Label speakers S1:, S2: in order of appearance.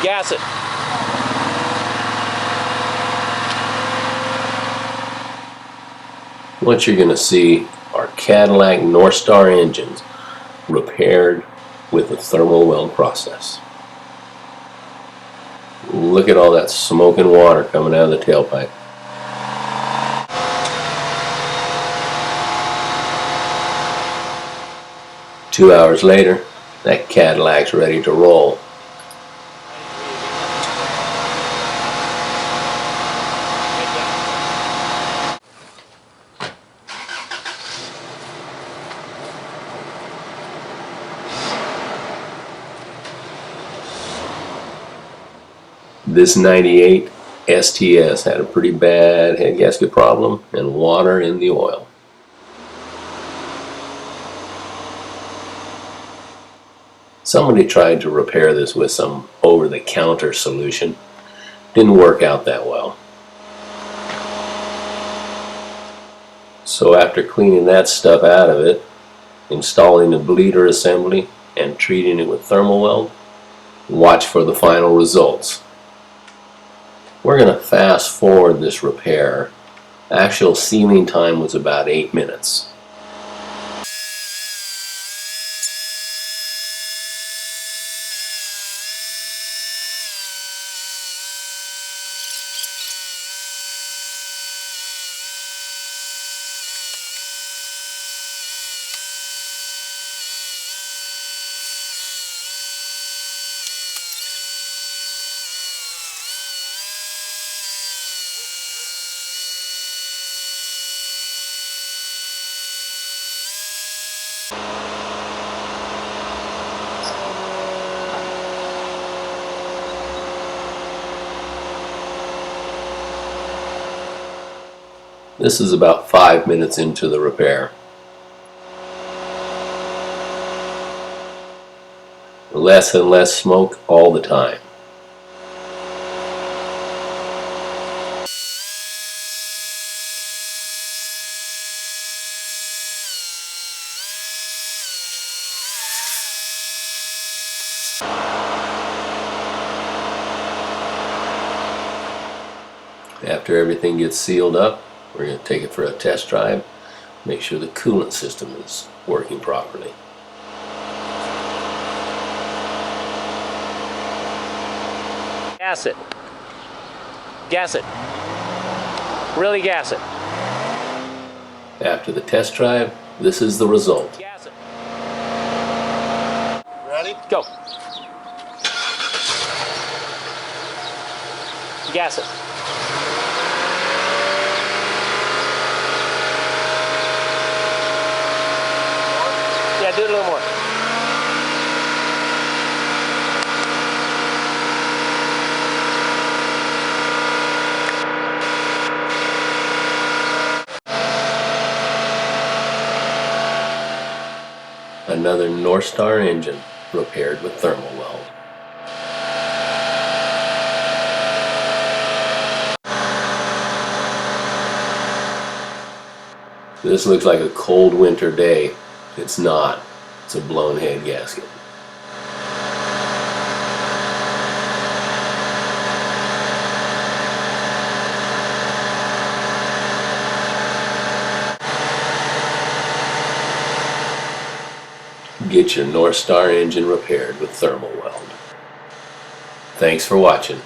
S1: Gasket.
S2: What you're going to see are Cadillac Northstar engines repaired with the Thermalweld process. Look at all that smoke and water coming out of the tailpipe. Two hours later, that Cadillac's ready to roll. This 98 STS had a pretty bad head gasket problem and water in the oil. Somebody tried to repair this with some over-the-counter solution. Didn't work out that well. So after cleaning that stuff out of it, installing the bleeder assembly, and treating it with Thermalweld, watch for the final results. We're going to fast forward this repair. Actual sealing time was about 8 minutes. This is about 5 minutes into the repair. Less and less smoke all the time. After everything gets sealed up, we're going to take it for a test drive, make sure the coolant system is working properly.
S1: Gas it. Gas it. Really gas it.
S2: After the test drive, this is the result.
S1: Gas it.
S3: Ready?
S1: Go. Gas it. Yeah, do it a little more.
S2: Another Northstar engine repaired with Thermalweld. This looks like a cold winter day. It's not. It's a blown head gasket. Get your Northstar engine repaired with Thermalweld. Thanks for watching.